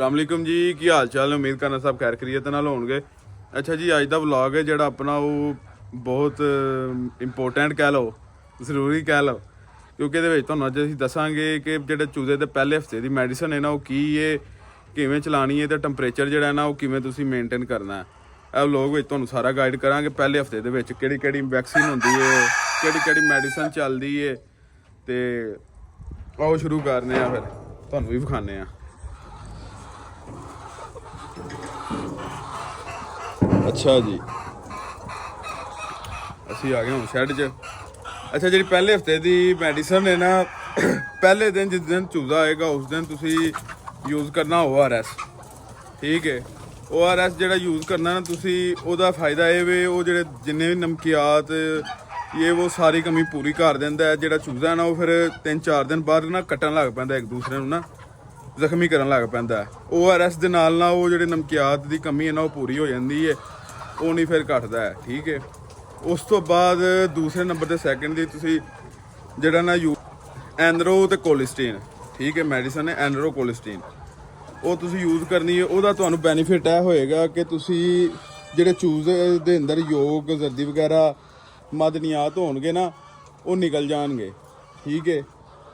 अस्सलामुअलैकुम जी, की हाल चाल। उम्मीद करना सब खैर खरीयत नाल होणगे। अच्छा जी, अज का व्लॉग है जिहड़ा अपना वो बहुत इंपोर्टेंट कह लो, जरूरी कह लो, क्योंकि ये तुहानूं अज असीं दसांगे कि जिहड़े चूजे दे पहले हफ्ते की मैडिसन है ना, वो की है, किवें चलानी है, तो टैंपरेचर जिहड़ा है ना वो किवें तुसीं मेनटेन करना है। ਇਹ ਵਲੋਗ ਵਿੱਚ ਤੁਹਾਨੂੰ ਸਾਰਾ ਗਾਈਡ ਕਰਾਂਗੇ। ਪਹਿਲੇ ਹਫਤੇ ਦੇ ਵਿੱਚ ਕਿਹੜੀ ਕਿਹੜੀ ਵੈਕਸੀਨ ਹੁੰਦੀ ਹੈ, ਕਿਹੜੀ ਕਿਹੜੀ ਮੈਡੀਸਨ ਚੱਲਦੀ ਹੈ, ਤੇ ਆਓ ਸ਼ੁਰੂ ਕਰਨੇ ਆ, ਫਿਰ ਤੁਹਾਨੂੰ ਵੀ ਵਿਖਾਣੇ ਆ। ਅੱਛਾ ਜੀ, ਅਸੀਂ ਆ ਗਏ ਹੁਣ ਸ਼ੈੱਡ 'ਚ। ਅੱਛਾ, ਜਿਹੜੀ ਪਹਿਲੇ ਹਫਤੇ ਦੀ ਮੈਡੀਸਨ ਹੈ ਨਾ, ਪਹਿਲੇ ਦਿਨ ਜਿਸ ਦਿਨ ਚੂਜ਼ਾ ਆਏਗਾ ਉਸ ਦਿਨ ਤੁਸੀਂ ਯੂਜ਼ ਕਰਨਾ ORS। ਠੀਕ ਹੈ, ORS ਜਿਹੜਾ ਯੂਜ਼ ਕਰਨਾ ਨਾ ਤੁਸੀਂ, ਉਹਦਾ ਫਾਇਦਾ ਇਹ ਵੇ, ਉਹ ਜਿਹੜੇ ਜਿੰਨੇ ਵੀ ਨਮਕੀਆਤ ਇਹ ਉਹ ਸਾਰੀ ਕਮੀ ਪੂਰੀ ਕਰ ਦਿੰਦਾ ਹੈ। ਜਿਹੜਾ ਚੂਜ਼ਾ ਨਾ ਉਹ ਫਿਰ 3-4 ਦਿਨ ਬਾਅਦ ਨਾ ਕੱਟਣ ਲੱਗ ਪੈਂਦਾ, ਇੱਕ ਦੂਸਰੇ ਨੂੰ ਨਾ ਜ਼ਖਮੀ ਕਰਨ ਲੱਗ ਪੈਂਦਾ। ORS ਦੇ ਨਾਲ ਨਾ ਉਹ ਜਿਹੜੇ ਨਮਕੀਆਤ ਦੀ ਕਮੀ ਹੈ ਨਾ ਉਹ ਪੂਰੀ ਹੋ ਜਾਂਦੀ ਹੈ, ਉਹ ਨਹੀਂ ਫਿਰ ਘਟਦਾ ਹੈ। ਠੀਕ ਹੈ, ਉਸ ਤੋਂ ਬਾਅਦ ਦੂਸਰੇ ਨੰਬਰ 'ਤੇ ਸੈਕਿੰਡ ਦੀ ਤੁਸੀਂ ਜਿਹੜਾ ਨਾ ਐਨਰੋ ਤੇ ਕੋਲਿਸਟੀਨ। ਠੀਕ ਹੈ, ਮੈਡੀਸਨ ਹੈ ਐਨਰੋ ਕੋਲਿਸਟੀਨ, ਉਹ ਤੁਸੀਂ ਯੂਜ਼ ਕਰਨੀ ਹੈ। ਉਹਦਾ ਤੁਹਾਨੂੰ ਬੈਨੀਫਿਟ ਇਹ ਹੋਏਗਾ ਕਿ ਤੁਸੀਂ ਜਿਹੜੇ ਚੂਜ਼ੇ ਦੇ ਅੰਦਰ ਯੋਗ, ਜ਼ਰਦੀ ਵਗੈਰਾ ਮਦਨੀਆਤ ਹੋਣਗੇ ਨਾ, ਉਹ ਨਿਕਲ ਜਾਣਗੇ। ਠੀਕ ਹੈ,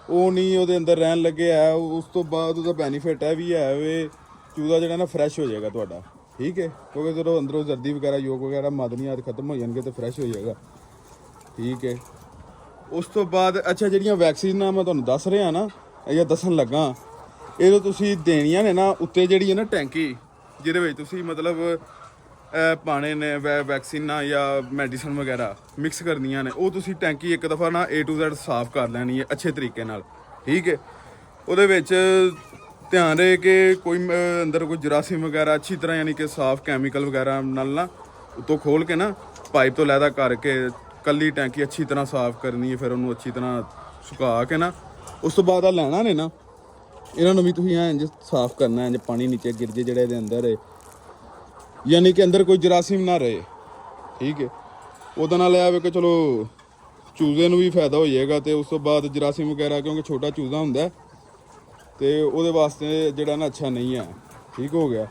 ਉਹ ਨਹੀਂ ਉਹਦੇ ਅੰਦਰ ਰਹਿਣ ਲੱਗੇ ਹੈ। ਉਸ ਤੋਂ ਬਾਅਦ ਉਹਦਾ ਬੈਨੀਫਿਟ ਇਹ ਵੀ ਹੈ ਵੇ, ਚੂਜ਼ਾ ਜਿਹੜਾ ਨਾ ਫਰੈਸ਼ ਹੋ ਜਾਏਗਾ ਤੁਹਾਡਾ। ਠੀਕ ਹੈ, ਕਿਉਂਕਿ ਜਦੋਂ ਅੰਦਰੋਂ ਜ਼ਰਦੀ ਵਗੈਰਾ, ਯੋਗ ਵਗੈਰਾ, ਮਦਨੀਆਤ ਖਤਮ ਹੋ ਜਾਣਗੇ ਤਾਂ ਫਰੈਸ਼ ਹੋ ਜਾਏਗਾ। ਠੀਕ ਹੈ, ਉਸ ਤੋਂ ਬਾਅਦ ਅੱਛਾ, ਜਿਹੜੀਆਂ ਵੈਕਸੀਨਾਂ ਮੈਂ ਤੁਹਾਨੂੰ ਦੱਸ ਰਿਹਾ ਨਾ ਜਾਂ ਦੱਸਣ ਲੱਗਾ, ਇਹ ਤੁਸੀਂ ਦੇਣੀਆਂ ਨੇ ਨਾ, ਉੱਤੇ ਜਿਹੜੀ ਹੈ ਨਾ ਟੈਂਕੀ, ਜਿਹਦੇ ਵਿੱਚ ਤੁਸੀਂ ਮਤਲਬ ਪਾਣੇ ਨੇ ਵੈਕਸੀਨਾਂ ਜਾਂ ਮੈਡੀਸਨ ਵਗੈਰਾ ਮਿਕਸ ਕਰਨੀਆਂ ਨੇ, ਉਹ ਤੁਸੀਂ ਟੈਂਕੀ ਇੱਕ ਦਫਾ ਨਾ A to Z ਸਾਫ਼ ਕਰ ਲੈਣੀ ਹੈ ਅੱਛੇ ਤਰੀਕੇ ਨਾਲ। ਠੀਕ ਹੈ, ਉਹਦੇ ਵਿੱਚ ਧਿਆਨ ਰਹੇ ਕਿ ਕੋਈ ਅੰਦਰ ਕੋਈ ਜਰਾਸੀਮ ਵਗੈਰਾ ਅੱਛੀ ਤਰ੍ਹਾਂ, ਯਾਨੀ ਕਿ ਸਾਫ਼ ਕੈਮੀਕਲ ਵਗੈਰਾ ਨਾਲ ਨਾ ਉੱਤੋਂ ਖੋਲ ਕੇ ਨਾ ਪਾਈਪ ਤੋਂ ਲੈਦਾ ਕਰਕੇ ਕੱਲੀ ਟੈਂਕੀ ਅੱਛੀ ਤਰ੍ਹਾਂ ਸਾਫ਼ ਕਰਨੀ ਹੈ। ਫਿਰ ਉਹਨੂੰ ਅੱਛੀ ਤਰ੍ਹਾਂ ਸੁਕਾ ਕੇ ਨਾ, ਉਸ ਤੋਂ ਬਾਅਦ ਆ ਲੈਣਾ ਨੇ ਨਾ, ਇਹਨਾਂ ਨੂੰ ਵੀ ਤੁਸੀਂ ਇੰਝ ਸਾਫ਼ ਕਰਨਾ, ਇੰਝ ਪਾਣੀ ਨੀਚੇ ਗਿਰ ਜੇ ਜਿਹੜੇ ਇਹਦੇ ਅੰਦਰ ਹੈ, ਯਾਨੀ ਕਿ ਅੰਦਰ ਕੋਈ ਜਰਾਸੀਮ ਨਾ ਰਹੇ। ਠੀਕ ਹੈ, ਉਹਦੇ ਨਾਲ ਇਹ ਆਵੇ ਕਿ ਚਲੋ ਚੂਜ਼ੇ ਨੂੰ ਵੀ ਫਾਇਦਾ ਹੋ ਜਾਏਗਾ, ਤੇ ਉਸ ਤੋਂ ਬਾਅਦ ਜਰਾਸੀਮ ਵਗੈਰਾ, ਕਿਉਂਕਿ ਛੋਟਾ ਚੂਜ਼ਾ ਹੁੰਦਾ ਤੇ ਉਹਦੇ ਵਾਸਤੇ ਜਿਹੜਾ ਨਾ ਅੱਛਾ ਨਹੀਂ ਹੈ। ਠੀਕ ਹੋ ਗਿਆ।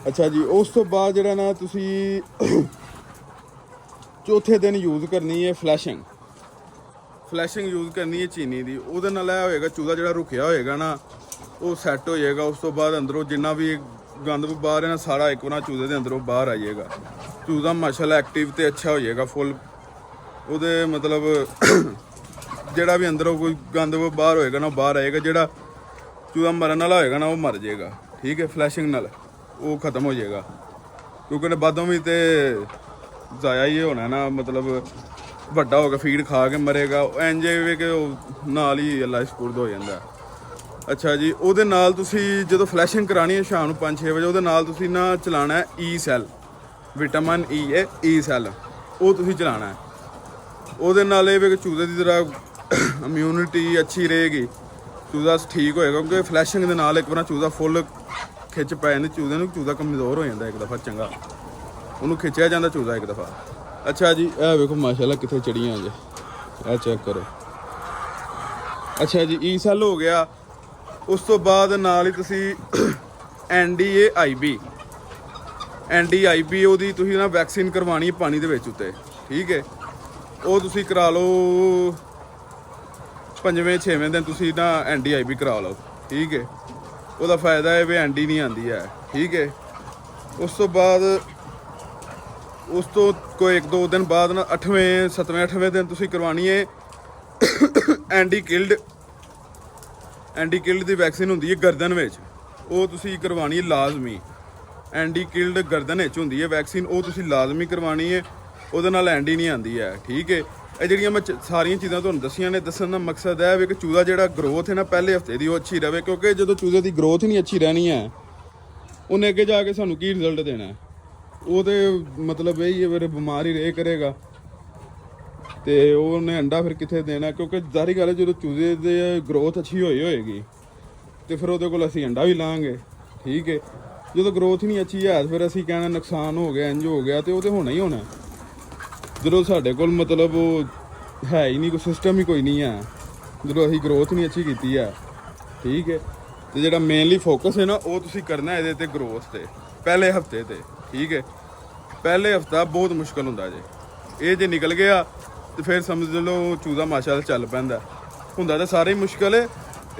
ਅੱਛਾ ਜੀ, ਉਸ ਤੋਂ ਬਾਅਦ ਜਿਹੜਾ ਨਾ ਤੁਸੀਂ ਚੌਥੇ ਦਿਨ ਯੂਜ਼ ਕਰਨੀ ਹੈ ਫਲੈਸ਼ਿੰਗ ਯੂਜ਼ ਕਰਨੀ ਹੈ ਚੀਨੀ ਦੀ। ਉਹਦੇ ਨਾਲ ਇਹ ਹੋਏਗਾ, ਚੂਜ਼ਾ ਜਿਹੜਾ ਰੁਕਿਆ ਹੋਏਗਾ ਨਾ ਉਹ ਸੈੱਟ ਹੋ ਜਾਏਗਾ। ਉਸ ਤੋਂ ਬਾਅਦ ਅੰਦਰੋਂ ਜਿੰਨਾ ਵੀ ਗੰਦ ਬਾਹਰ ਹੈ ਨਾ, ਸਾਰਾ ਇੱਕ ਵਾਰ ਚੂਜ਼ੇ ਦੇ ਅੰਦਰੋਂ ਬਾਹਰ ਆ ਜਾਏਗਾ। ਚੂਜ਼ਾ ਮਾਸ਼ਾਅੱਲਾ ਐਕਟਿਵ ਤੇ ਅੱਛਾ ਹੋ ਜਾਏਗਾ ਫੁੱਲ। ਉਹਦੇ ਮਤਲਬ ਜਿਹੜਾ ਵੀ ਅੰਦਰੋਂ ਕੋਈ ਗੰਦ ਬਾਹਰ ਹੋਏਗਾ ਨਾ, ਉਹ ਬਾਹਰ ਆਏਗਾ। ਜਿਹੜਾ ਚੂਜ਼ਾ ਮਰਨ ਵਾਲਾ ਹੋਏਗਾ ਨਾ, ਉਹ ਮਰ ਜਾਏਗਾ। ਠੀਕ ਹੈ, ਫਲੈਸ਼ਿੰਗ ਨਾਲ ਉਹ ਖਤਮ ਹੋ ਜਾਏਗਾ, ਕਿਉਂਕਿ ਬਾਦੋਂ ਵੀ ਤੇ ਜ਼ਾਇਆ ਹੀ ਹੋਣਾ ਨਾ, ਮਤਲਬ ਵੱਡਾ ਹੋ ਕੇ ਫੀਡ ਖਾ ਕੇ ਮਰੇਗਾ। ਇੰਝ ਵੀ ਕਿ ਉਹ ਨਾਲ ਹੀ ਅੱਲਾ ਸਪੁਰਦ ਹੋ ਜਾਂਦਾ। ਅੱਛਾ ਜੀ, ਉਹਦੇ ਨਾਲ ਤੁਸੀਂ ਜਦੋਂ ਫਲੈਸ਼ਿੰਗ ਕਰਾਉਣੀ ਹੈ ਸ਼ਾਮ ਨੂੰ 5-6 ਵਜੇ, ਉਹਦੇ ਨਾਲ ਤੁਸੀਂ ਨਾ ਚਲਾਉਣਾ ਹੈ E ਸੈੱਲ, ਵਿਟਾਮਿਨ E ਹੈ E ਸੈੱਲ, ਉਹ ਤੁਸੀਂ ਚਲਾਉਣਾ ਹੈ। ਉਹਦੇ ਨਾਲ ਇਹ ਵੀ ਕਿ ਚੂਜ਼ੇ ਦੀ ਤਰ੍ਹਾਂ ਇਮਿਊਨਿਟੀ ਅੱਛੀ ਰਹੇਗੀ, ਚੂਜ਼ਾ ਠੀਕ ਹੋਏਗਾ। ਕਿਉਂਕਿ ਫਲੈਸ਼ਿੰਗ ਦੇ ਨਾਲ ਇੱਕ ਵਾਰ ਚੂਜ਼ਾ ਫੁੱਲ ਖਿੱਚ ਪੈ ਜਾਂਦੀ ਚੂਜ਼ੇ ਨੂੰ, ਚੂਜ਼ਾ ਕਮਜ਼ੋਰ ਹੋ ਜਾਂਦਾ ਇੱਕ ਦਫਾ, ਚੰਗਾ ਉਹਨੂੰ ਖਿੱਚਿਆ ਜਾਂਦਾ ਚੂਜ਼ਾ ਇੱਕ ਦਫਾ। ਅੱਛਾ ਜੀ, ਇਹ ਵੇਖੋ ਮਾਸ਼ਾਅੱਲਾ ਕਿੱਥੇ ਚੜੀਆਂ ਜੇ, ਇਹ ਚੈੱਕ ਕਰੋ। ਅੱਛਾ ਜੀ, E ਸੈੱਲ ਹੋ ਗਿਆ। ਉਸ ਤੋਂ ਬਾਅਦ ਨਾਲ ਹੀ ਤੁਸੀਂ NDAIB ਉਹਦੀ ਤੁਸੀਂ ਨਾ ਵੈਕਸੀਨ ਕਰਵਾਉਣੀ ਹੈ ਪਾਣੀ ਦੇ ਵਿੱਚ ਉੱਤੇ। ਠੀਕ ਹੈ, ਉਹ ਤੁਸੀਂ ਕਰਾ ਲਓ 5ਵੇਂ-6ਵੇਂ ਦਿਨ ਤੁਸੀਂ ਨਾ NDAIB ਕਰਾ ਲਓ। ਠੀਕ ਹੈ, ਉਹਦਾ ਫਾਇਦਾ ਹੈ ਵੀ ND ਨਹੀਂ ਆਉਂਦੀ ਹੈ। ਠੀਕ ਹੈ, ਉਸ ਤੋਂ ਬਾਅਦ ਉਸ ਤੋਂ ਕੋਈ 1-2 ਦਿਨ ਬਾਅਦ ਨਾ 7ਵੇਂ-8ਵੇਂ ਦਿਨ ਤੁਸੀਂ ਕਰਵਾਉਣੀ ਹੈ ਐਂਟੀ ਕਿਲਡ ਦੀ ਵੈਕਸੀਨ ਹੁੰਦੀ ਹੈ ਗਰਦਨ ਵਿੱਚ, ਉਹ ਤੁਸੀਂ ਕਰਵਾਉਣੀ ਹੈ ਲਾਜ਼ਮੀ। ਐਂਟੀ ਕਿਲਡ ਗਰਦਨ ਵਿੱਚ ਹੁੰਦੀ ਹੈ ਵੈਕਸੀਨ, ਉਹ ਤੁਸੀਂ ਲਾਜ਼ਮੀ ਕਰਵਾਉਣੀ ਹੈ, ਉਹਦੇ ਨਾਲ ਐਂਡੀ ਨਹੀਂ ਆਉਂਦੀ ਹੈ। ਠੀਕ ਹੈ, ਇਹ ਜਿਹੜੀਆਂ ਮੈਂ ਸਾਰੀਆਂ ਚੀਜ਼ਾਂ ਤੁਹਾਨੂੰ ਦੱਸੀਆਂ ਨੇ, ਦੱਸਣ ਦਾ ਮਕਸਦ ਇਹ ਹੈ ਕਿ ਚੂਜ਼ਾ ਜਿਹੜਾ ਗਰੋਥ ਹੈ ਨਾ ਪਹਿਲੇ ਹਫਤੇ ਦੀ, ਉਹ ਅੱਛੀ ਰਹੇ। ਕਿਉਂਕਿ ਜਦੋਂ ਚੂਜ਼ੇ ਦੀ ਗਰੋਥ ਹੀ ਨਹੀਂ ਅੱਛੀ ਰਹਿਣੀ ਹੈ, ਉਹਨੇ ਅੱਗੇ ਜਾ ਕੇ ਸਾਨੂੰ ਕੀ ਰਿਜ਼ਲਟ ਦੇਣਾ? ਉਹ ਤੇ ਮਤਲਬ ਇਹੀ ਹੈ, ਫਿਰ ਬਿਮਾਰ ਹੀ ਰਹੇ ਕਰੇਗਾ ਤੇ ਉਹਨੇ ਅੰਡਾ ਫਿਰ ਕਿੱਥੇ ਦੇਣਾ? ਕਿਉਂਕਿ ਜ਼ਾਹਰੀ ਗੱਲ ਹੈ, ਜਦੋਂ ਚੂਜ਼ੇ ਦੀ ਗਰੋਥ ਅੱਛੀ ਹੋਏਗੀ ਤੇ ਫਿਰ ਉਹਦੇ ਕੋਲ ਅਸੀਂ ਅੰਡਾ ਵੀ ਲਾਂਗੇ। ਠੀਕ ਹੈ, ਜਦੋਂ ਗਰੋਥ ਨਹੀਂ ਅੱਛੀ ਹੈ ਫਿਰ ਅਸੀਂ ਕਹਿਣਾ ਨੁਕਸਾਨ ਹੋ ਗਿਆ, ਇੰਝ ਹੋ ਗਿਆ, ਤੇ ਉਹ ਤੇ ਹੋਣਾ ਹੀ ਹੋਣਾ ਜਦੋਂ ਸਾਡੇ ਕੋਲ ਮਤਲਬ ਉਹ ਹੈ ਹੀ ਨਹੀਂ, ਕੋਈ ਸਿਸਟਮ ਹੀ ਕੋਈ ਨਹੀਂ ਹੈ, ਜਦੋਂ ਅਸੀਂ ਗਰੋਥ ਨਹੀਂ ਅੱਛੀ ਕੀਤੀ ਹੈ। ਠੀਕ ਹੈ, ਤੇ ਜਿਹੜਾ ਮੇਨਲੀ ਫੋਕਸ ਹੈ ਨਾ ਉਹ ਤੁਸੀਂ ਕਰਨਾ ਇਹਦੇ ਤੇ ਗਰੋਥ ਤੇ ਪਹਿਲੇ ਹਫਤੇ ਤੇ। ਠੀਕ ਹੈ, ਪਹਿਲੇ ਹਫਤਾ ਬਹੁਤ ਮੁਸ਼ਕਲ ਹੁੰਦਾ ਜੇ। ਇਹ ਜੇ ਨਿਕਲ ਗਿਆ ਤੇ ਫਿਰ ਸਮਝ ਲਓ ਚੂਜ਼ਾ ਮਾਸ਼ਾਅੱਲਾ ਚੱਲ ਪੈਂਦਾ। ਹੁੰਦਾ ਤਾਂ ਸਾਰੇ ਹੀ ਮੁਸ਼ਕਲ ਹੈ,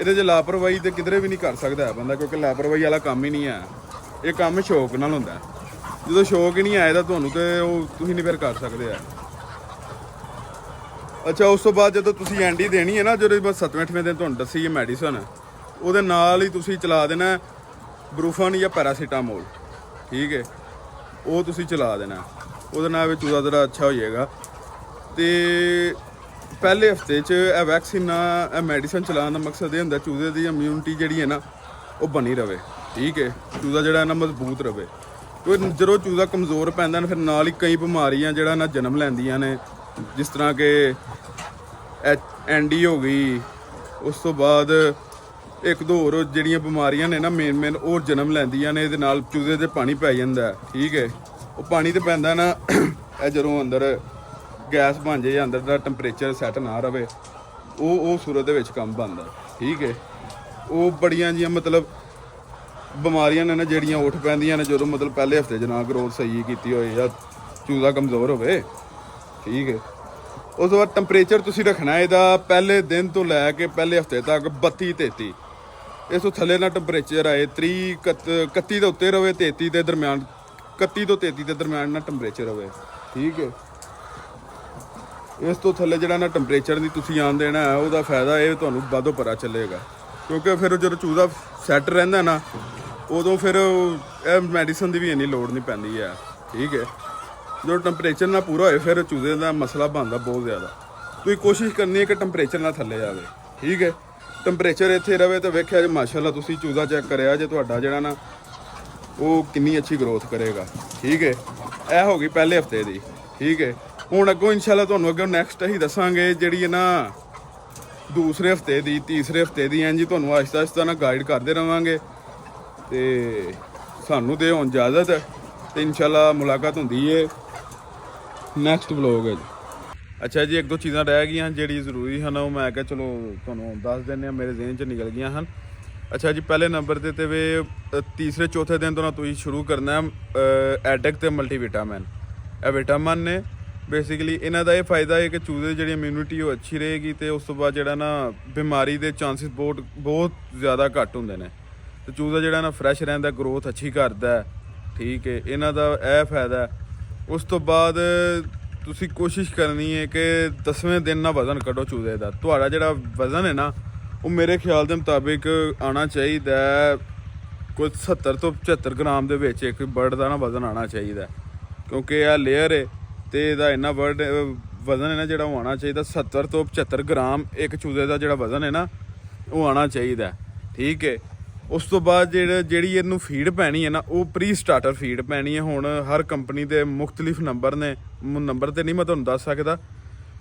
ਇਹਦੇ 'ਚ ਲਾਪਰਵਾਹੀ ਤੇ ਕਿਧਰੇ ਵੀ ਨਹੀਂ ਕਰ ਸਕਦਾ ਹੈ ਬੰਦਾ, ਕਿਉਂਕਿ ਲਾਪਰਵਾਹੀ ਵਾਲਾ ਕੰਮ ਹੀ ਨਹੀਂ ਹੈ। ਇਹ ਕੰਮ ਸ਼ੌਕ ਨਾਲ ਹੁੰਦਾ। ਜਦੋਂ ਸ਼ੌਕ ਹੀ ਨਹੀਂ ਆਏਦਾ ਤੁਹਾਨੂੰ ਤੇ ਉਹ ਤੁਸੀਂ ਨਹੀਂ ਫਿਰ ਕਰ ਸਕਦੇ ਆ। ਅੱਛਾ, ਉਸ ਤੋਂ ਬਾਅਦ ਜਦੋਂ ਤੁਸੀਂ ਐਂਡੀ ਦੇਣੀ ਹੈ ਨਾ, ਜਦੋਂ ਬਸ 7ਵੇਂ-8ਵੇਂ ਦਿਨ ਤੁਹਾਨੂੰ ਦੱਸੀ ਹੈ ਮੈਡੀਸਨ, ਉਹਦੇ ਨਾਲ ਹੀ ਤੁਸੀਂ ਚਲਾ ਦੇਣਾ ਬਰੂਫਨ ਜਾਂ ਪੈਰਾਸੀਟਾਮੋਲ। ਠੀਕ ਹੈ, ਉਹ ਤੁਸੀਂ ਚਲਾ ਦੇਣਾ, ਉਹਦੇ ਨਾਲ ਵੀ ਚੂਜ਼ਾ ਜਿਹੜਾ ਅੱਛਾ ਹੋ ਜਾਏਗਾ। ਤੇ ਪਹਿਲੇ ਹਫਤੇ 'ਚ ਇਹ ਵੈਕਸੀਨ ਇਹ ਮੈਡੀਸਨ ਚਲਾਉਣ ਦਾ ਮਕਸਦ ਇਹ ਹੁੰਦਾ ਚੂਜ਼ੇ ਦੀ ਇਮਿਊਨਿਟੀ ਜਿਹੜੀ ਹੈ ਨਾ ਉਹ ਬਣੀ ਰਵੇ। ਠੀਕ ਹੈ, ਚੂਜ਼ਾ ਜਿਹੜਾ ਨਾ ਮਜ਼ਬੂਤ ਰਵੇ। ਕਿਉਂਕਿ ਜਦੋਂ ਚੂਜ਼ਾ ਕਮਜ਼ੋਰ ਪੈਂਦਾ ਨਾ ਫਿਰ ਨਾਲ ਹੀ ਕਈ ਬਿਮਾਰੀਆਂ ਜਿਹੜਾ ਨਾ ਜਨਮ ਲੈਂਦੀਆਂ ਨੇ, ਜਿਸ ਤਰ੍ਹਾਂ ਕਿ ਐਂਡੀ ਹੋ ਗਈ। ਉਸ ਤੋਂ ਬਾਅਦ ਇੱਕ ਦੋ ਹੋਰ ਜਿਹੜੀਆਂ ਬਿਮਾਰੀਆਂ ਨੇ ਨਾ ਮੇਨ ਉਹ ਜਨਮ ਲੈਂਦੀਆਂ ਨੇ। ਇਹਦੇ ਨਾਲ ਚੂਜ਼ੇ 'ਤੇ ਪਾਣੀ ਪੈ ਜਾਂਦਾ। ਠੀਕ ਹੈ, ਉਹ ਪਾਣੀ ਤੇ ਪੈਂਦਾ ਨਾ ਇਹ ਜਦੋਂ ਅੰਦਰ ਗੈਸ ਬਣ ਜਾਏ, ਅੰਦਰ ਦਾ ਟੈਂਪਰੇਚਰ ਸੈੱਟ ਨਾ ਰਵੇ, ਉਹ ਸੂਰਤ ਦੇ ਵਿੱਚ ਕੰਮ ਬਣਦਾ। ਠੀਕ ਹੈ, ਉਹ ਬੜੀਆਂ ਜੀਆਂ ਮਤਲਬ ਬਿਮਾਰੀਆਂ ਨੇ ਨਾ ਜਿਹੜੀਆਂ ਉੱਠ ਪੈਂਦੀਆਂ ਨੇ ਜਦੋਂ ਮਤਲਬ ਪਹਿਲੇ ਹਫਤੇ 'ਚ ਨਾ ਗਰੋਥ ਸਹੀ ਕੀਤੀ ਹੋਏ ਜਾਂ ਚੂਜ਼ਾ ਕਮਜ਼ੋਰ ਹੋਵੇ। ਠੀਕ ਹੈ, ਉਸ ਤੋਂ ਬਾਅਦ ਟੈਂਪਰੇਚਰ ਤੁਸੀਂ ਰੱਖਣਾ ਇਹਦਾ ਪਹਿਲੇ ਦਿਨ ਤੋਂ ਲੈ ਕੇ ਪਹਿਲੇ ਹਫਤੇ ਤੱਕ 32-33। ਇਸ ਤੋਂ ਥੱਲੇ ਨਾ ਟੈਂਪਰੇਚਰ ਆਏ 31 ਦੇ ਉੱਤੇ ਰਵੇ, 33 ਦੇ ਦਰਮਿਆਨ, 31 ਤੋਂ 33 ਦੇ ਦਰਮਿਆਨ ਨਾ ਟੈਂਪਰੇਚਰ ਰਵੇ। ਠੀਕ ਹੈ, ਇਸ ਤੋਂ ਥੱਲੇ ਜਿਹੜਾ ਨਾ ਟੈਂਪਰੇਚਰ ਦੀ ਤੁਸੀਂ ਆਉਣ ਦੇਣਾ ਹੈ, ਉਹਦਾ ਫਾਇਦਾ ਇਹ ਤੁਹਾਨੂੰ ਵਾਧੋ ਪਤਾ ਚੱਲੇਗਾ। ਕਿਉਂਕਿ ਫਿਰ ਜਦੋਂ ਚੂਜ਼ਾ ਸੈੱਟ ਰਹਿੰਦਾ ਨਾ ਉਦੋਂ ਫਿਰ ਇਹ ਮੈਡੀਸਨ ਦੀ ਵੀ ਇੰਨੀ ਲੋੜ ਨਹੀਂ ਪੈਂਦੀ ਹੈ। ਠੀਕ ਹੈ, ਜਦੋਂ ਟੈਂਪਰੇਚਰ ਨਾ ਪੂਰਾ ਹੋਏ ਫਿਰ ਚੂਜ਼ੇ ਦਾ ਮਸਲਾ ਬਣਦਾ ਬਹੁਤ ਜ਼ਿਆਦਾ। ਤੁਸੀਂ ਕੋਸ਼ਿਸ਼ ਕਰਨੀ ਹੈ ਕਿ ਟੈਂਪਰੇਚਰ ਨਾ ਥੱਲੇ ਆਵੇ। ਠੀਕ ਹੈ, ਟੈਂਪਰੇਚਰ ਇੱਥੇ ਰਵੇ ਤਾਂ ਵੇਖਿਆ ਜੇ ਮਾਸ਼ਾਅੱਲਾ ਤੁਸੀਂ ਚੂਜ਼ਾ ਚੈੱਕ ਕਰਿਆ ਜੇ ਤੁਹਾਡਾ ਜਿਹੜਾ ਨਾ ਉਹ ਕਿੰਨੀ ਅੱਛੀ ਗਰੋਥ ਕਰੇਗਾ। ਠੀਕ ਹੈ, ਇਹ ਹੋ ਗਈ ਪਹਿਲੇ ਹਫਤੇ ਦੀ। ਠੀਕ ਹੈ, ਹੁਣ ਅੱਗੋਂ ਇਨਸ਼ਾਅੱਲਾ ਤੁਹਾਨੂੰ ਅੱਗੇ ਨੈਕਸਟ ਅਸੀਂ ਦੱਸਾਂਗੇ ਜਿਹੜੀ ਹੈ ਨਾ ਦੂਸਰੇ ਹਫਤੇ ਦੀ, ਤੀਸਰੇ ਹਫਤੇ ਦੀ। ਇੰਝ ਤੁਹਾਨੂੰ ਆਹਿਸਤਾ ਆਹਿਸਤਾ ਨਾਲ ਗਾਈਡ ਕਰਦੇ ਰਹਾਂਗੇ। ਤੇ ਸਾਨੂੰ ਦੇ ਹੁਣ ਇਜਾਜ਼ਤ ਤੇ ਇਨਸ਼ਾਅੱਲਾ ਮੁਲਾਕਾਤ ਹੁੰਦੀ ਹੈ ਨੈਕਸਟ ਵਲੋਗ ਹੈ ਜੀ। ਅੱਛਾ ਜੀ, ਇੱਕ ਦੋ ਚੀਜ਼ਾਂ ਰਹਿ ਗਈਆਂ ਜਿਹੜੀ ਜ਼ਰੂਰੀ ਹਨ, ਉਹ ਮੈਂ ਕਿਹਾ ਚਲੋ ਤੁਹਾਨੂੰ ਦੱਸ ਦਿੰਦੇ ਹਾਂ, ਮੇਰੇ ਜ਼ਿਹਨ 'ਚ ਨਿਕਲ ਗਈਆਂ ਹਨ। ਅੱਛਾ ਜੀ, ਪਹਿਲੇ ਨੰਬਰ 'ਤੇ ਵੇ ਤੀਸਰੇ ਚੌਥੇ ਦਿਨ ਤੋਂ ਨਾ ਤੁਸੀਂ ਸ਼ੁਰੂ ਕਰਨਾ ਐਡਕ ਤੇ ਮਲਟੀਵਿਟਾਮਿਨ। ਇਹ ਵਿਟਾਮਿਨ ਨੇ ਬੇਸਿਕਲੀ। ਇਹਨਾਂ ਦਾ ਇਹ ਫਾਇਦਾ ਹੈ ਕਿ ਚੂਜ਼ੇ ਦੀ ਜਿਹੜੀ ਇਮਿਊਨਿਟੀ ਉਹ ਅੱਛੀ ਰਹੇਗੀ ਤੇ ਉਸ ਤੋਂ ਬਾਅਦ ਜਿਹੜਾ ਨਾ ਬਿਮਾਰੀ ਦੇ ਚਾਂਸਿਸ ਬਹੁਤ ਜ਼ਿਆਦਾ ਘੱਟ ਹੁੰਦੇ ਨੇ ਤੇ ਚੂਜ਼ਾ ਜਿਹੜਾ ਨਾ ਫਰੈਸ਼ ਰਹਿੰਦਾ, ਗਰੋਥ ਅੱਛੀ ਕਰਦਾ। ਠੀਕ ਹੈ, ਇਹਨਾਂ ਦਾ ਇਹ ਫਾਇਦਾ। ਉਸ ਤੋਂ ਬਾਅਦ ਤੁਸੀਂ ਕੋਸ਼ਿਸ਼ ਕਰਨੀ ਹੈ ਕਿ 10ਵੇਂ ਦਿਨ ਨਾ ਵਜ਼ਨ ਕੱਢੋ ਚੂਜ਼ੇ ਦਾ। ਤੁਹਾਡਾ ਜਿਹੜਾ ਵਜ਼ਨ ਹੈ ਨਾ ਉਹ ਮੇਰੇ ਖਿਆਲ ਦੇ ਮੁਤਾਬਿਕ ਆਉਣਾ ਚਾਹੀਦਾ ਕੋਈ 70 ਤੋਂ 75 ਗ੍ਰਾਮ ਦੇ ਵਿੱਚ ਇੱਕ ਬਰਡ ਦਾ ਨਾ ਵਜ਼ਨ ਆਉਣਾ ਚਾਹੀਦਾ। ਕਿਉਂਕਿ ਇਹ ਲੇਅਰ ਹੈ ਤੇ ਇਹਦਾ ਇੰਨਾ ਵਜ਼ਨ ਹੈ ਨਾ ਜਿਹੜਾ ਉਹ ਆਉਣਾ ਚਾਹੀਦਾ 70 ਤੋਂ 75 ਗ੍ਰਾਮ ਇੱਕ ਚੂਜ਼ੇ ਦਾ ਜਿਹੜਾ ਵਜ਼ਨ ਹੈ ਨਾ ਉਹ ਆਉਣਾ ਚਾਹੀਦਾ। ਠੀਕ ਹੈ, ਉਸ ਤੋਂ ਬਾਅਦ ਜਿਹੜੀ ਇਹਨੂੰ ਫੀਡ ਪੈਣੀ ਹੈ ਨਾ ਉਹ ਪ੍ਰੀ ਸਟਾਰਟਰ ਫੀਡ ਪੈਣੀ ਹੈ। ਹੁਣ ਹਰ ਕੰਪਨੀ ਦੇ ਮੁਖਤਲਿਫ ਨੰਬਰ ਨੇ, ਨੰਬਰ ਤੇ ਨਹੀਂ ਮੈਂ ਤੁਹਾਨੂੰ ਦੱਸ ਸਕਦਾ,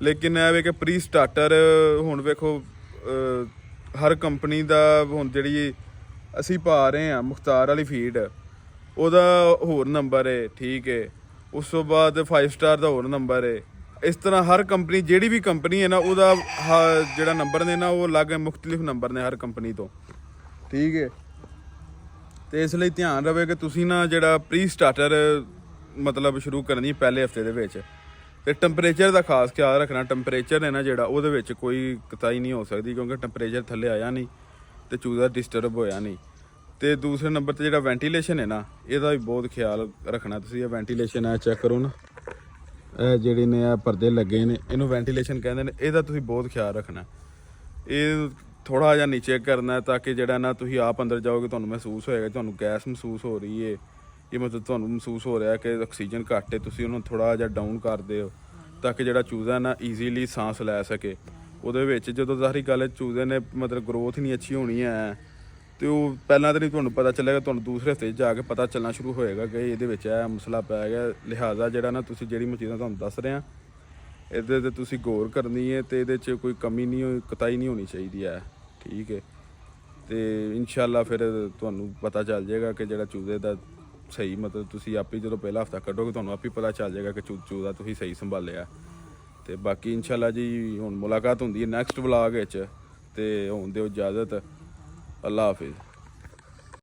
ਲੇਕਿਨ ਇਹ ਵੇ ਕਿ ਪ੍ਰੀ ਸਟਾਰਟਰ ਹੁਣ ਵੇਖੋ ਹਰ ਕੰਪਨੀ ਦਾ ਹੁਣ ਜਿਹੜੀ ਅਸੀਂ ਪਾ ਰਹੇ ਹਾਂ ਮੁਖਤਾਰ ਵਾਲੀ ਫੀਡ ਉਹਦਾ ਹੋਰ ਨੰਬਰ ਹੈ। ਠੀਕ ਹੈ, ਉਸ ਤੋਂ ਬਾਅਦ 5 ਸਟਾਰ ਦਾ ਹੋਰ ਨੰਬਰ ਹੈ। ਇਸ ਤਰ੍ਹਾਂ ਹਰ ਕੰਪਨੀ ਜਿਹੜੀ ਵੀ ਕੰਪਨੀ ਹੈ ਨਾ ਉਹਦਾ ਜਿਹੜਾ ਨੰਬਰ ਨੇ ਨਾ ਉਹ ਅਲੱਗ ਮੁਖਤਲਿਫ ਨੰਬਰ ਨੇ ਹਰ ਕੰਪਨੀ ਤੋਂ। ਠੀਕ ਹੈ, ਤੇ ਇਸ ਲਈ ਧਿਆਨ ਰਵੇ ਕਿ ਤੁਸੀਂ ਨਾ ਜਿਹੜਾ ਪ੍ਰੀ ਸਟਾਰਟਰ ਮਤਲਬ ਸ਼ੁਰੂ ਕਰਨੀ ਪਹਿਲੇ ਹਫਤੇ ਦੇ ਵਿੱਚ। ਤੇ ਟੈਂਪਰੇਚਰ ਦਾ ਖਾਸ ਖਿਆਲ ਰੱਖਣਾ। ਟੈਂਪਰੇਚਰ ਹੈ ਨਾ ਜਿਹੜਾ ਉਹਦੇ ਵਿੱਚ ਕੋਈ ਕਤਾਈ ਨਹੀਂ ਹੋ ਸਕਦੀ, ਕਿਉਂਕਿ ਟੈਂਪਰੇਚਰ ਥੱਲੇ ਆਇਆ ਨਹੀਂ ਤੇ ਚੂਜ਼ਾ ਡਿਸਟਰਬ ਹੋਇਆ ਨਹੀਂ। ਤੇ ਦੂਸਰੇ ਨੰਬਰ ਤੇ ਜਿਹੜਾ ਵੈਂਟੀਲੇਸ਼ਨ ਹੈ ਨਾ ਇਹਦਾ ਵੀ ਬਹੁਤ ਖਿਆਲ ਰੱਖਣਾ ਤੁਸੀਂ। ਇਹ ਵੈਂਟੀਲੇਸ਼ਨ ਹੈ ਚੈੱਕ ਕਰੋ ਨਾ, ਇਹ ਜਿਹੜੇ ਨੇ ਇਹ ਪਰਦੇ ਲੱਗੇ ਨੇ ਇਹਨੂੰ ਵੈਂਟੀਲੇਸ਼ਨ ਕਹਿੰਦੇ ਨੇ। ਇਹਦਾ ਤੁਸੀਂ ਬਹੁਤ ਖਿਆਲ ਰੱਖਣਾ। ਇਹ ਥੋੜ੍ਹਾ ਜਿਹਾ ਨੀਚੇ ਕਰਨਾ ਤਾਂ ਕਿ ਜਿਹੜਾ ਨਾ ਤੁਸੀਂ ਆਪ ਅੰਦਰ ਜਾਓਗੇ ਤੁਹਾਨੂੰ ਮਹਿਸੂਸ ਹੋਏਗਾ ਤੁਹਾਨੂੰ ਗੈਸ ਮਹਿਸੂਸ ਹੋ ਰਹੀ ਹੈ, ਇਹ ਮਤਲਬ ਤੁਹਾਨੂੰ ਮਹਿਸੂਸ ਹੋ ਰਿਹਾ ਕਿ ਆਕਸੀਜਨ ਘੱਟ ਹੈ। ਤੁਸੀਂ ਉਹਨੂੰ ਥੋੜ੍ਹਾ ਜਿਹਾ ਡਾਊਨ ਕਰ ਦਿਓ ਤਾਂ ਕਿ ਜਿਹੜਾ ਚੂਜ਼ਾ ਨਾ ਈਜ਼ੀਲੀ ਸਾਂਸ ਲੈ ਸਕੇ। ਉਹਦੇ ਵਿੱਚ ਜਦੋਂ ਜ਼ਾਹਰੀ ਗੱਲ ਹੈ ਚੂਜ਼ੇ ਨੇ ਮਤਲਬ ਗਰੋਥ ਨਹੀਂ ਅੱਛੀ ਹੋਣੀ ਹੈ ਤੇ ਉਹ ਪਹਿਲਾਂ ਤਾਂ ਨਹੀਂ ਤੁਹਾਨੂੰ ਪਤਾ ਚੱਲੇਗਾ, ਤੁਹਾਨੂੰ ਦੂਸਰੇ ਹਫਤੇ ਜਾ ਕੇ ਪਤਾ ਚੱਲਣਾ ਸ਼ੁਰੂ ਹੋਏਗਾ ਕਿ ਇਹਦੇ ਵਿੱਚ ਇਹ ਮਸਲਾ ਪੈ ਗਿਆ। ਲਿਹਾਜ਼ਾ ਜਿਹੜਾ ਨਾ ਤੁਸੀਂ ਜਿਹੜੀ ਮੈਂ ਚੀਜ਼ਾਂ ਤੁਹਾਨੂੰ ਦੱਸ ਰਿਹਾ ਇਹਦੇ 'ਤੇ ਤੁਸੀਂ ਗੌਰ ਕਰਨੀ ਹੈ ਤੇ ਇਹਦੇ 'ਚ ਕੋਈ ਕਮੀ ਨਹੀਂ ਕਤਾਈ ਨਹੀਂ ਹੋਣੀ ਚਾਹੀਦੀ ਹੈ। ਠੀਕ ਹੈ, ਤੇ ਇਨਸ਼ਾਅੱਲਾ ਫਿਰ ਤੁਹਾਨੂੰ ਪਤਾ ਚੱਲ ਜਾਏਗਾ ਕਿ ਜਿਹੜਾ ਚੂਜ਼ੇ ਦਾ ਸਹੀ ਮਤਲਬ ਤੁਸੀਂ ਆਪੇ ਜਦੋਂ ਪਹਿਲਾ ਹਫਤਾ ਕੱਢੋਗੇ ਤੁਹਾਨੂੰ ਆਪੇ ਪਤਾ ਚੱਲ ਜਾਏਗਾ ਕਿ ਚੂਜ਼ਾ ਤੁਸੀਂ ਸਹੀ ਸੰਭਾਲਿਆ। ਤੇ ਬਾਕੀ ਇਨਸ਼ਾਅੱਲਾ ਜੀ ਹੁਣ ਮੁਲਾਕਾਤ ਹੁੰਦੀ ਹੈ ਨੈਕਸਟ ਵਲੌਗ ਵਿੱਚ, ਤੇ ਹੁਣ ਦਿਓ ਇਜਾਜ਼ਤ। ਅੱਲਾ ਹਾਫਿਜ਼।